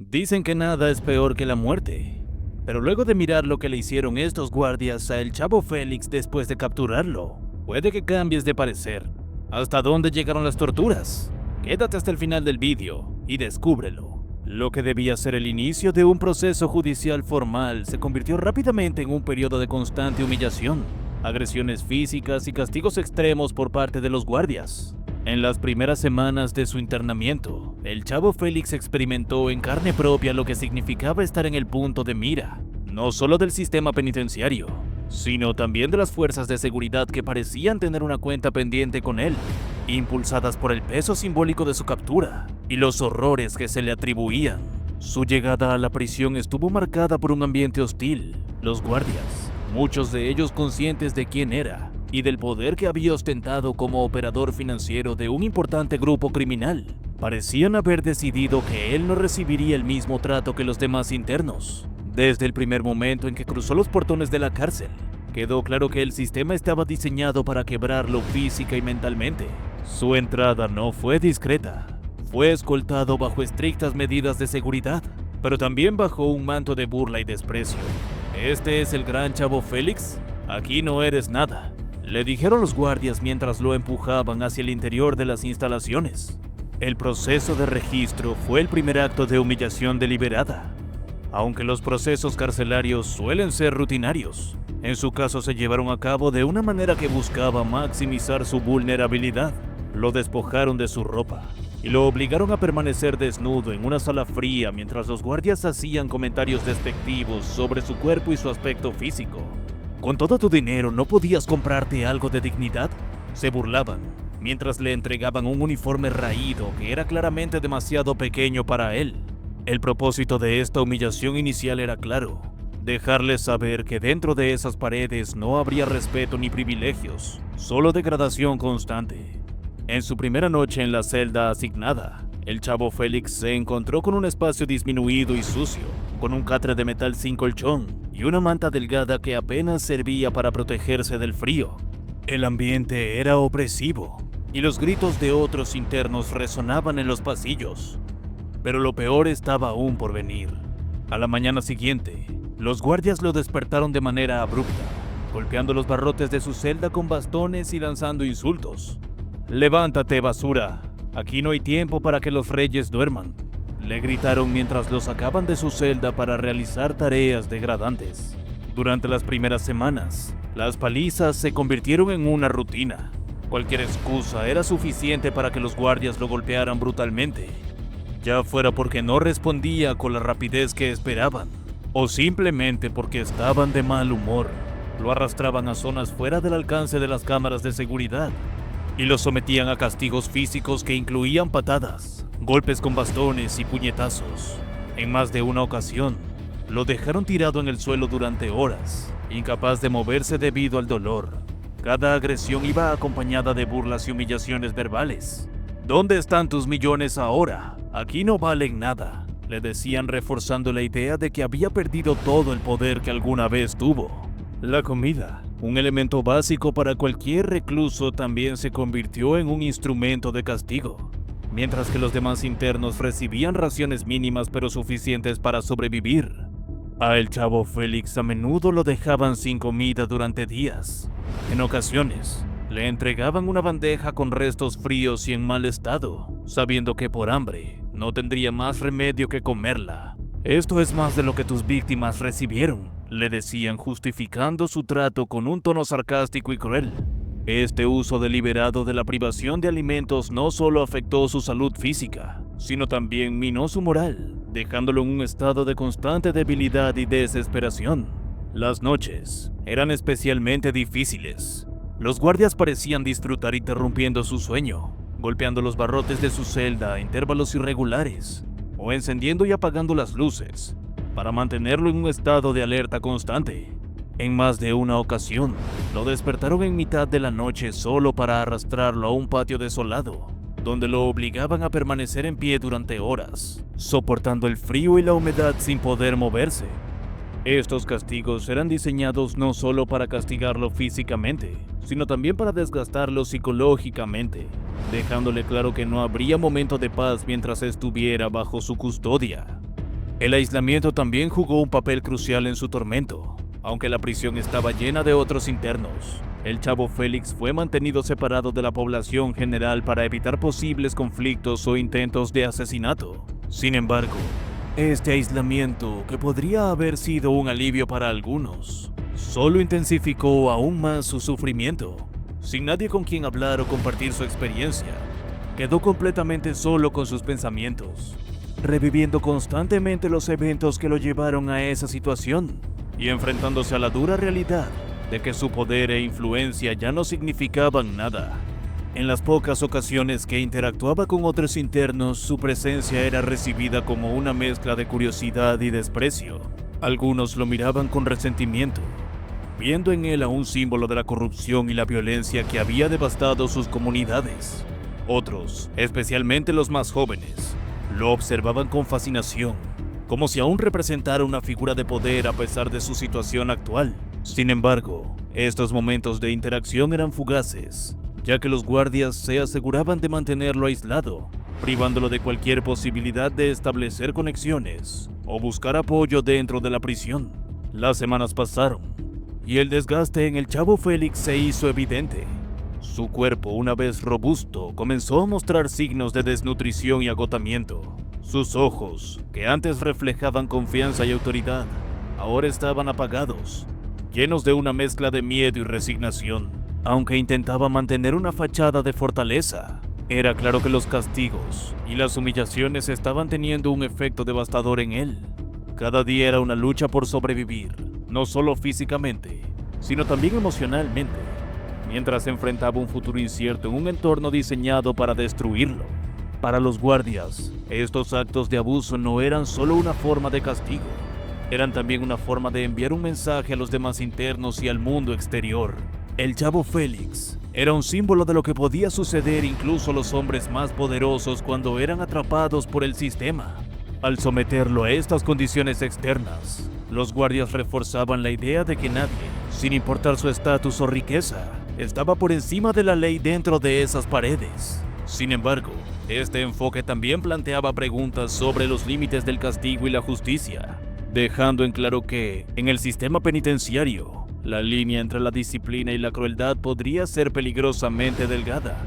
Dicen que nada es peor que la muerte, pero luego de mirar lo que le hicieron estos guardias a el Chavo Félix después de capturarlo, puede que cambies de parecer. ¿Hasta dónde llegaron las torturas? Quédate hasta el final del vídeo y descúbrelo. Lo que debía ser el inicio de un proceso judicial formal se convirtió rápidamente en un periodo de constante humillación, agresiones físicas y castigos extremos por parte de los guardias. En las primeras semanas de su internamiento, el Chavo Félix experimentó en carne propia lo que significaba estar en el punto de mira, no solo del sistema penitenciario, sino también de las fuerzas de seguridad que parecían tener una cuenta pendiente con él, impulsadas por el peso simbólico de su captura y los horrores que se le atribuían. Su llegada a la prisión estuvo marcada por un ambiente hostil. Los guardias, muchos de ellos conscientes de quién era y del poder que había ostentado como operador financiero de un importante grupo criminal, parecían haber decidido que él no recibiría el mismo trato que los demás internos. Desde el primer momento en que cruzó los portones de la cárcel, quedó claro que el sistema estaba diseñado para quebrarlo física y mentalmente. Su entrada no fue discreta. Fue escoltado bajo estrictas medidas de seguridad, pero también bajo un manto de burla y desprecio. ¿Este es el gran Chavo Félix? Aquí no eres nada, le dijeron los guardias mientras lo empujaban hacia el interior de las instalaciones. El proceso de registro fue el primer acto de humillación deliberada. Aunque los procesos carcelarios suelen ser rutinarios, en su caso se llevaron a cabo de una manera que buscaba maximizar su vulnerabilidad. Lo despojaron de su ropa y lo obligaron a permanecer desnudo en una sala fría mientras los guardias hacían comentarios despectivos sobre su cuerpo y su aspecto físico. ¿Con todo tu dinero no podías comprarte algo de dignidad?, se burlaban, mientras le entregaban un uniforme raído que era claramente demasiado pequeño para él. El propósito de esta humillación inicial era claro: dejarles saber que dentro de esas paredes no habría respeto ni privilegios, solo degradación constante. En su primera noche en la celda asignada, el Chavo Félix se encontró con un espacio disminuido y sucio, con un catre de metal sin colchón y una manta delgada que apenas servía para protegerse del frío. El ambiente era opresivo y los gritos de otros internos resonaban en los pasillos. Pero lo peor estaba aún por venir. A la mañana siguiente, los guardias lo despertaron de manera abrupta, golpeando los barrotes de su celda con bastones y lanzando insultos. «¡Levántate, basura! Aquí no hay tiempo para que los reyes duerman», le gritaron mientras lo sacaban de su celda para realizar tareas degradantes. Durante las primeras semanas, las palizas se convirtieron en una rutina. Cualquier excusa era suficiente para que los guardias lo golpearan brutalmente, ya fuera porque no respondía con la rapidez que esperaban, o simplemente porque estaban de mal humor. Lo arrastraban a zonas fuera del alcance de las cámaras de seguridad y lo sometían a castigos físicos que incluían patadas, golpes con bastones y puñetazos. En más de una ocasión, lo dejaron tirado en el suelo durante horas, incapaz de moverse debido al dolor. Cada agresión iba acompañada de burlas y humillaciones verbales. «¿Dónde están tus millones ahora? Aquí no valen nada», le decían, reforzando la idea de que había perdido todo el poder que alguna vez tuvo. La comida, un elemento básico para cualquier recluso, también se convirtió en un instrumento de castigo. Mientras que los demás internos recibían raciones mínimas pero suficientes para sobrevivir, a el Chavo Félix a menudo lo dejaban sin comida durante días. En ocasiones, le entregaban una bandeja con restos fríos y en mal estado, sabiendo que por hambre no tendría más remedio que comerla. «Esto es más de lo que tus víctimas recibieron», le decían, justificando su trato con un tono sarcástico y cruel. Este uso deliberado de la privación de alimentos no solo afectó su salud física, sino también minó su moral, dejándolo en un estado de constante debilidad y desesperación. Las noches eran especialmente difíciles. Los guardias parecían disfrutar interrumpiendo su sueño, golpeando los barrotes de su celda a intervalos irregulares, o encendiendo y apagando las luces, para mantenerlo en un estado de alerta constante. En más de una ocasión, lo despertaron en mitad de la noche solo para arrastrarlo a un patio desolado, donde lo obligaban a permanecer en pie durante horas, soportando el frío y la humedad sin poder moverse. Estos castigos eran diseñados no solo para castigarlo físicamente, sino también para desgastarlo psicológicamente, dejándole claro que no habría momento de paz mientras estuviera bajo su custodia. El aislamiento también jugó un papel crucial en su tormento. Aunque la prisión estaba llena de otros internos, el Chavo Félix fue mantenido separado de la población general para evitar posibles conflictos o intentos de asesinato. Sin embargo, este aislamiento, que podría haber sido un alivio para algunos, solo intensificó aún más su sufrimiento. Sin nadie con quien hablar o compartir su experiencia, quedó completamente solo con sus pensamientos, reviviendo constantemente los eventos que lo llevaron a esa situación y enfrentándose a la dura realidad de que su poder e influencia ya no significaban nada. En las pocas ocasiones que interactuaba con otros internos, su presencia era recibida como una mezcla de curiosidad y desprecio. Algunos lo miraban con resentimiento, viendo en él a un símbolo de la corrupción y la violencia que había devastado sus comunidades. Otros, especialmente los más jóvenes, lo observaban con fascinación, como si aún representara una figura de poder a pesar de su situación actual. Sin embargo, estos momentos de interacción eran fugaces, ya que los guardias se aseguraban de mantenerlo aislado, privándolo de cualquier posibilidad de establecer conexiones o buscar apoyo dentro de la prisión. Las semanas pasaron, y el desgaste en el Chavo Félix se hizo evidente. Su cuerpo, una vez robusto, comenzó a mostrar signos de desnutrición y agotamiento. Sus ojos, que antes reflejaban confianza y autoridad, ahora estaban apagados, llenos de una mezcla de miedo y resignación. Aunque intentaba mantener una fachada de fortaleza, era claro que los castigos y las humillaciones estaban teniendo un efecto devastador en él. Cada día era una lucha por sobrevivir, no solo físicamente, sino también emocionalmente, mientras enfrentaba un futuro incierto en un entorno diseñado para destruirlo. Para los guardias, estos actos de abuso no eran solo una forma de castigo, eran también una forma de enviar un mensaje a los demás internos y al mundo exterior. El Chavo Félix era un símbolo de lo que podía suceder incluso a los hombres más poderosos cuando eran atrapados por el sistema. Al someterlo a estas condiciones externas, los guardias reforzaban la idea de que nadie, sin importar su estatus o riqueza, estaba por encima de la ley dentro de esas paredes. Sin embargo, este enfoque también planteaba preguntas sobre los límites del castigo y la justicia, dejando en claro que, en el sistema penitenciario, la línea entre la disciplina y la crueldad podría ser peligrosamente delgada.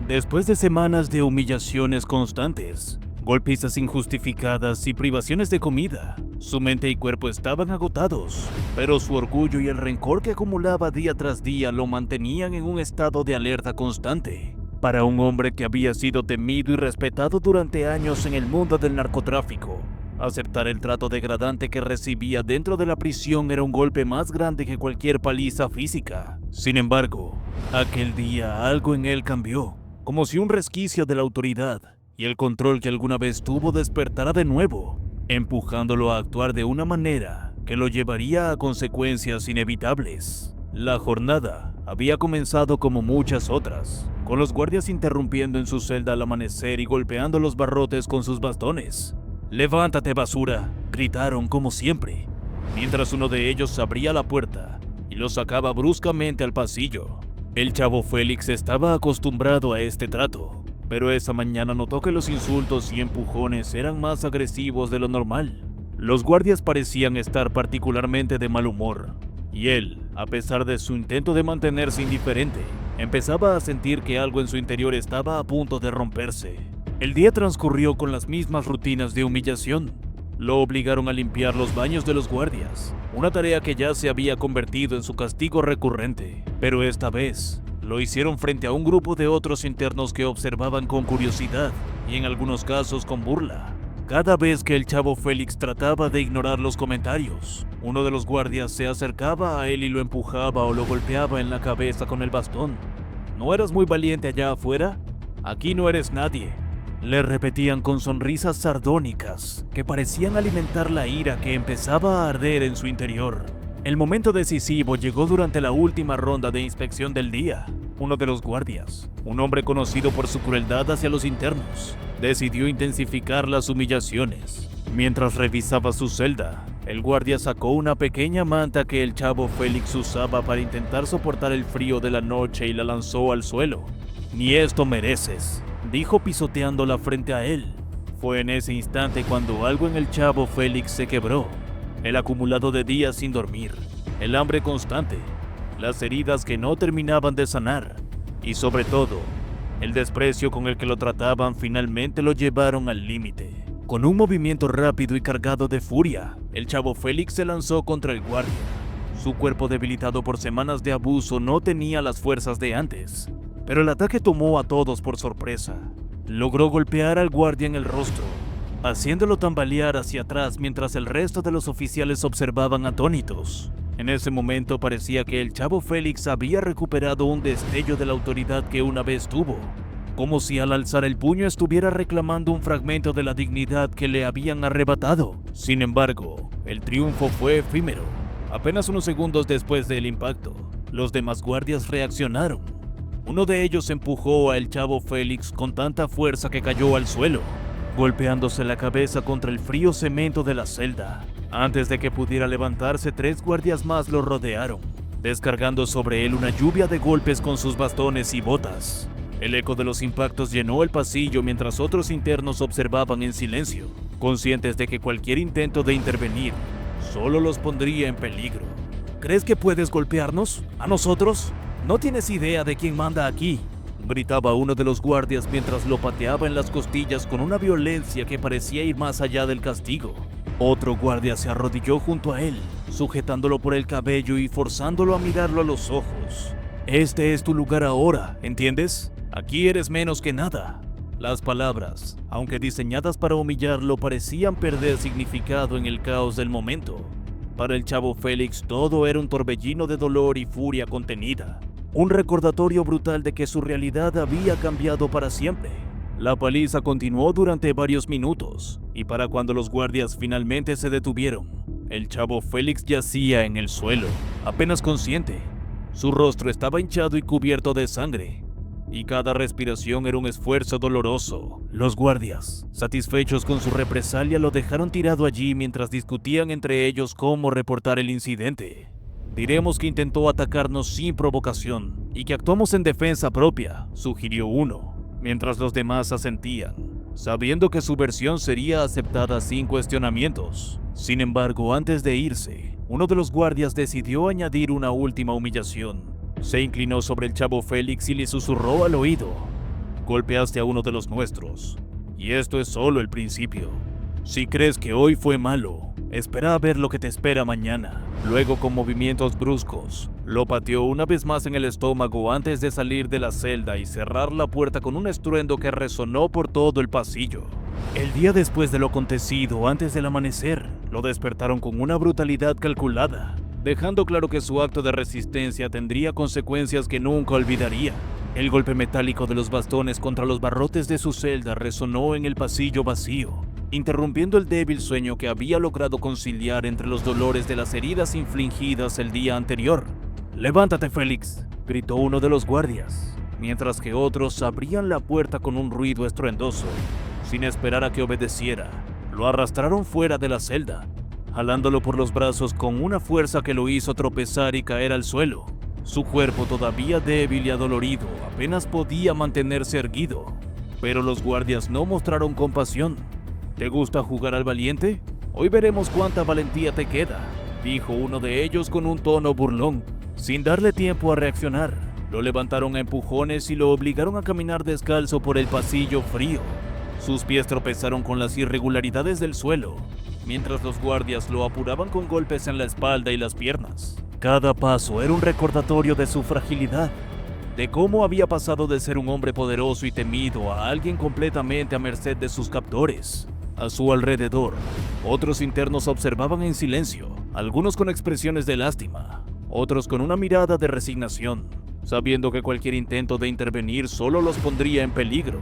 Después de semanas de humillaciones constantes, golpizas injustificadas y privaciones de comida, su mente y cuerpo estaban agotados, pero su orgullo y el rencor que acumulaba día tras día lo mantenían en un estado de alerta constante. Para un hombre que había sido temido y respetado durante años en el mundo del narcotráfico, aceptar el trato degradante que recibía dentro de la prisión era un golpe más grande que cualquier paliza física. Sin embargo, aquel día algo en él cambió, como si un resquicio de la autoridad y el control que alguna vez tuvo despertara de nuevo, empujándolo a actuar de una manera que lo llevaría a consecuencias inevitables. La jornada había comenzado como muchas otras, con los guardias interrumpiendo en su celda al amanecer y golpeando los barrotes con sus bastones. «¡Levántate, basura!», gritaron como siempre, mientras uno de ellos abría la puerta y lo sacaba bruscamente al pasillo. El Chavo Félix estaba acostumbrado a este trato, pero esa mañana notó que los insultos y empujones eran más agresivos de lo normal. Los guardias parecían estar particularmente de mal humor, y él, a pesar de su intento de mantenerse indiferente, empezaba a sentir que algo en su interior estaba a punto de romperse. El día transcurrió con las mismas rutinas de humillación. Lo obligaron a limpiar los baños de los guardias, una tarea que ya se había convertido en su castigo recurrente, pero esta vez lo hicieron frente a un grupo de otros internos que observaban con curiosidad y en algunos casos con burla. Cada vez que el Chavo Félix trataba de ignorar los comentarios, uno de los guardias se acercaba a él y lo empujaba o lo golpeaba en la cabeza con el bastón. «¿No eras muy valiente allá afuera? Aquí no eres nadie», le repetían con sonrisas sardónicas que parecían alimentar la ira que empezaba a arder en su interior. El momento decisivo llegó durante la última ronda de inspección del día. Uno de los guardias, un hombre conocido por su crueldad hacia los internos, decidió intensificar las humillaciones. Mientras revisaba su celda, el guardia sacó una pequeña manta que el Chavo Félix usaba para intentar soportar el frío de la noche y la lanzó al suelo. «Ni esto mereces», dijo pisoteándola frente a él. Fue en ese instante cuando algo en el chavo Félix se quebró. El acumulado de días sin dormir, el hambre constante, las heridas que no terminaban de sanar y sobre todo, el desprecio con el que lo trataban finalmente lo llevaron al límite. Con un movimiento rápido y cargado de furia, el chavo Félix se lanzó contra el guardia. Su cuerpo debilitado por semanas de abuso no tenía las fuerzas de antes, pero el ataque tomó a todos por sorpresa. Logró golpear al guardia en el rostro, haciéndolo tambalear hacia atrás mientras el resto de los oficiales observaban atónitos. En ese momento parecía que el chavo Félix había recuperado un destello de la autoridad que una vez tuvo, como si al alzar el puño estuviera reclamando un fragmento de la dignidad que le habían arrebatado. Sin embargo, el triunfo fue efímero. Apenas unos segundos después del impacto, los demás guardias reaccionaron. Uno de ellos empujó a el chavo Félix con tanta fuerza que cayó al suelo, golpeándose la cabeza contra el frío cemento de la celda. Antes de que pudiera levantarse, 3 guardias más lo rodearon, descargando sobre él una lluvia de golpes con sus bastones y botas. El eco de los impactos llenó el pasillo mientras otros internos observaban en silencio, conscientes de que cualquier intento de intervenir solo los pondría en peligro. ¿Crees que puedes golpearnos? ¿A nosotros? No tienes idea de quién manda aquí, gritaba uno de los guardias mientras lo pateaba en las costillas con una violencia que parecía ir más allá del castigo. Otro guardia se arrodilló junto a él, sujetándolo por el cabello y forzándolo a mirarlo a los ojos. Este es tu lugar ahora, ¿entiendes? Aquí eres menos que nada. Las palabras, aunque diseñadas para humillarlo, parecían perder significado en el caos del momento. Para el chavo Félix todo era un torbellino de dolor y furia contenida. Un recordatorio brutal de que su realidad había cambiado para siempre. La paliza continuó durante varios minutos, y para cuando los guardias finalmente se detuvieron, el chavo Félix yacía en el suelo, apenas consciente. Su rostro estaba hinchado y cubierto de sangre, y cada respiración era un esfuerzo doloroso. Los guardias, satisfechos con su represalia, lo dejaron tirado allí mientras discutían entre ellos cómo reportar el incidente. Diremos que intentó atacarnos sin provocación y que actuamos en defensa propia, sugirió uno, mientras los demás asentían, sabiendo que su versión sería aceptada sin cuestionamientos. Sin embargo, antes de irse, uno de los guardias decidió añadir una última humillación. Se inclinó sobre el chavo Félix y le susurró al oído: golpeaste a uno de los nuestros, y esto es solo el principio. Si crees que hoy fue malo, espera a ver lo que te espera mañana. Luego, con movimientos bruscos, lo pateó una vez más en el estómago antes de salir de la celda y cerrar la puerta con un estruendo que resonó por todo el pasillo. El día después de lo acontecido, antes del amanecer, lo despertaron con una brutalidad calculada, dejando claro que su acto de resistencia tendría consecuencias que nunca olvidaría. El golpe metálico de los bastones contra los barrotes de su celda resonó en el pasillo vacío, interrumpiendo el débil sueño que había logrado conciliar entre los dolores de las heridas infligidas el día anterior. «Levántate, Félix», gritó uno de los guardias, mientras que otros abrían la puerta con un ruido estruendoso. Sin esperar a que obedeciera, lo arrastraron fuera de la celda, jalándolo por los brazos con una fuerza que lo hizo tropezar y caer al suelo. Su cuerpo, todavía débil y adolorido, apenas podía mantenerse erguido, pero los guardias no mostraron compasión. ¿Te gusta jugar al valiente? Hoy veremos cuánta valentía te queda, dijo uno de ellos con un tono burlón. Sin darle tiempo a reaccionar, lo levantaron a empujones y lo obligaron a caminar descalzo por el pasillo frío. Sus pies tropezaron con las irregularidades del suelo, mientras los guardias lo apuraban con golpes en la espalda y las piernas. Cada paso era un recordatorio de su fragilidad, de cómo había pasado de ser un hombre poderoso y temido a alguien completamente a merced de sus captores. A su alrededor, otros internos observaban en silencio, algunos con expresiones de lástima, otros con una mirada de resignación, sabiendo que cualquier intento de intervenir solo los pondría en peligro.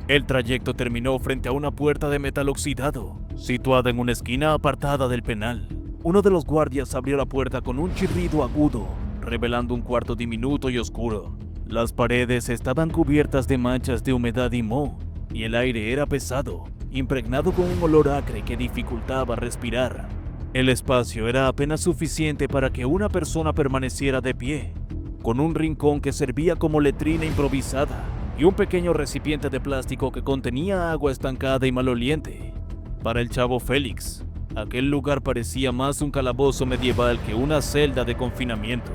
El trayecto terminó frente a una puerta de metal oxidado, situada en una esquina apartada del penal. Uno de los guardias abrió la puerta con un chirrido agudo, revelando un cuarto diminuto y oscuro. Las paredes estaban cubiertas de manchas de humedad y moho, y el aire era pesado, impregnado con un olor acre que dificultaba respirar. El espacio era apenas suficiente para que una persona permaneciera de pie, con un rincón que servía como letrina improvisada, y un pequeño recipiente de plástico que contenía agua estancada y maloliente. Para el chavo Félix, aquel lugar parecía más un calabozo medieval que una celda de confinamiento.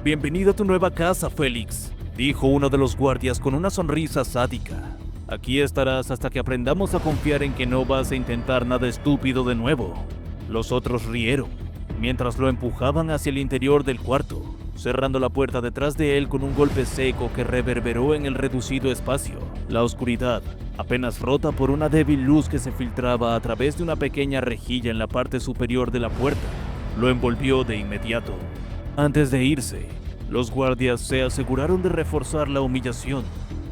«Bienvenido a tu nueva casa, Félix», dijo uno de los guardias con una sonrisa sádica. «Aquí estarás hasta que aprendamos a confiar en que no vas a intentar nada estúpido de nuevo». Los otros rieron, mientras lo empujaban hacia el interior del cuarto, cerrando la puerta detrás de él con un golpe seco que reverberó en el reducido espacio. La oscuridad, apenas rota por una débil luz que se filtraba a través de una pequeña rejilla en la parte superior de la puerta, lo envolvió de inmediato. Antes de irse, los guardias se aseguraron de reforzar la humillación.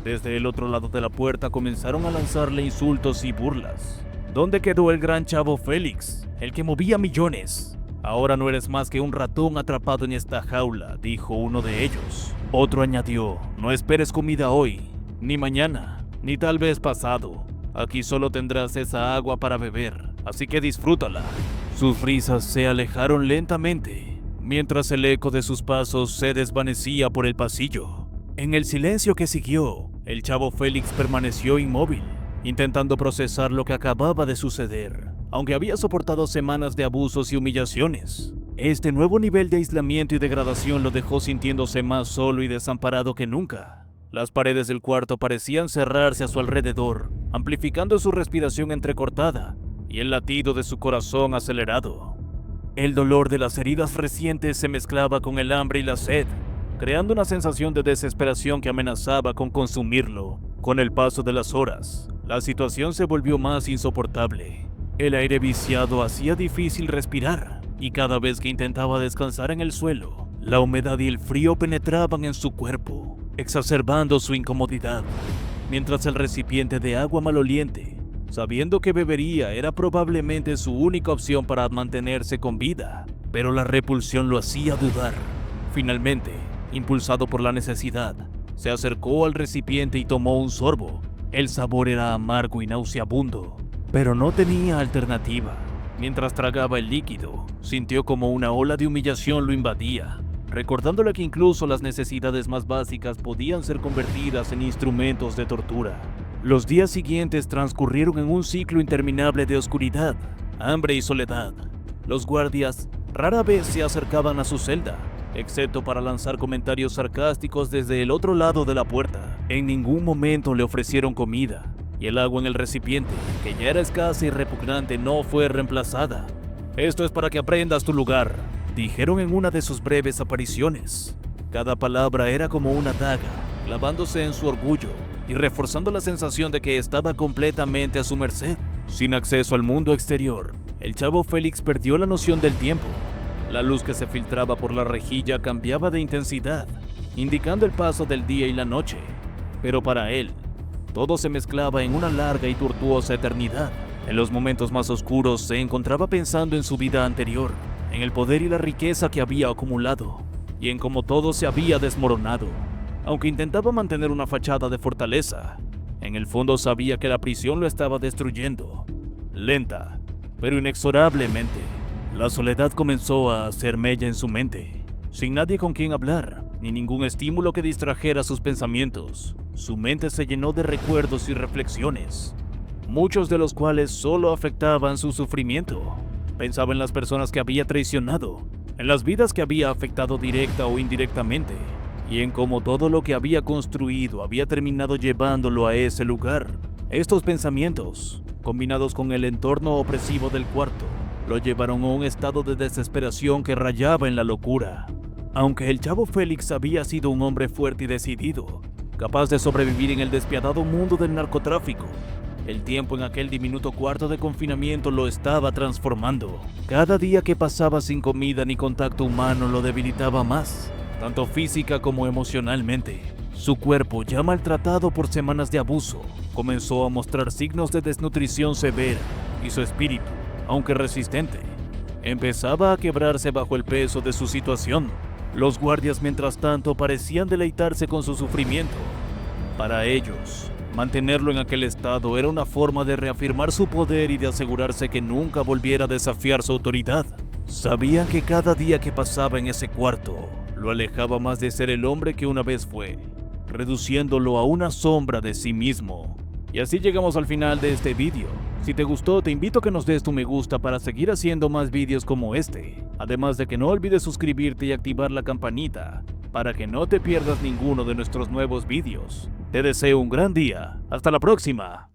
Desde el otro lado de la puerta comenzaron a lanzarle insultos y burlas. ¿Dónde quedó el gran chavo Félix, el que movía millones? «Ahora no eres más que un ratón atrapado en esta jaula», dijo uno de ellos. Otro añadió: «No esperes comida hoy, ni mañana, ni tal vez pasado. Aquí solo tendrás esa agua para beber, así que disfrútala». Sus risas se alejaron lentamente, mientras el eco de sus pasos se desvanecía por el pasillo. En el silencio que siguió, el chavo Félix permaneció inmóvil, intentando procesar lo que acababa de suceder. Aunque había soportado semanas de abusos y humillaciones, este nuevo nivel de aislamiento y degradación lo dejó sintiéndose más solo y desamparado que nunca. Las paredes del cuarto parecían cerrarse a su alrededor, amplificando su respiración entrecortada y el latido de su corazón acelerado. El dolor de las heridas recientes se mezclaba con el hambre y la sed, creando una sensación de desesperación que amenazaba con consumirlo. Con el paso de las horas, la situación se volvió más insoportable. El aire viciado hacía difícil respirar, y cada vez que intentaba descansar en el suelo, la humedad y el frío penetraban en su cuerpo, exacerbando su incomodidad. Mientras el recipiente de agua maloliente, sabiendo que bebería, era probablemente su única opción para mantenerse con vida, pero la repulsión lo hacía dudar. Finalmente, impulsado por la necesidad, se acercó al recipiente y tomó un sorbo. El sabor era amargo y nauseabundo, pero no tenía alternativa. Mientras tragaba el líquido, sintió como una ola de humillación lo invadía, recordándole que incluso las necesidades más básicas podían ser convertidas en instrumentos de tortura. Los días siguientes transcurrieron en un ciclo interminable de oscuridad, hambre y soledad. Los guardias rara vez se acercaban a su celda, excepto para lanzar comentarios sarcásticos desde el otro lado de la puerta. En ningún momento le ofrecieron comida, y el agua en el recipiente, que ya era escasa y repugnante, no fue reemplazada. «Esto es para que aprendas tu lugar», dijeron en una de sus breves apariciones. Cada palabra era como una daga, clavándose en su orgullo y reforzando la sensación de que estaba completamente a su merced. Sin acceso al mundo exterior, el chavo Félix perdió la noción del tiempo. La luz que se filtraba por la rejilla cambiaba de intensidad, indicando el paso del día y la noche. Pero para él, todo se mezclaba en una larga y tortuosa eternidad. En los momentos más oscuros se encontraba pensando en su vida anterior, en el poder y la riqueza que había acumulado, y en cómo todo se había desmoronado. Aunque intentaba mantener una fachada de fortaleza, en el fondo sabía que la prisión lo estaba destruyendo. Lenta, pero inexorablemente, la soledad comenzó a hacer mella en su mente. Sin nadie con quien hablar, ni ningún estímulo que distrajera sus pensamientos, su mente se llenó de recuerdos y reflexiones, muchos de los cuales solo afectaban su sufrimiento. Pensaba en las personas que había traicionado, en las vidas que había afectado directa o indirectamente, y en cómo todo lo que había construido había terminado llevándolo a ese lugar. Estos pensamientos, combinados con el entorno opresivo del cuarto, lo llevaron a un estado de desesperación que rayaba en la locura. Aunque el chavo Félix había sido un hombre fuerte y decidido, capaz de sobrevivir en el despiadado mundo del narcotráfico, el tiempo en aquel diminuto cuarto de confinamiento lo estaba transformando. Cada día que pasaba sin comida ni contacto humano lo debilitaba más, tanto física como emocionalmente. Su cuerpo, ya maltratado por semanas de abuso, comenzó a mostrar signos de desnutrición severa, y su espíritu, aunque resistente, empezaba a quebrarse bajo el peso de su situación. Los guardias, mientras tanto, parecían deleitarse con su sufrimiento. Para ellos, mantenerlo en aquel estado era una forma de reafirmar su poder y de asegurarse que nunca volviera a desafiar su autoridad. Sabían que cada día que pasaba en ese cuarto lo alejaba más de ser el hombre que una vez fue. reduciéndolo a una sombra de sí mismo. Y así llegamos al final de este vídeo. Si te gustó, te invito a que nos des tu me gusta para seguir haciendo más vídeos como este. Además de que no olvides suscribirte y activar la campanita para que no te pierdas ninguno de nuestros nuevos vídeos. Te deseo un gran día. Hasta la próxima.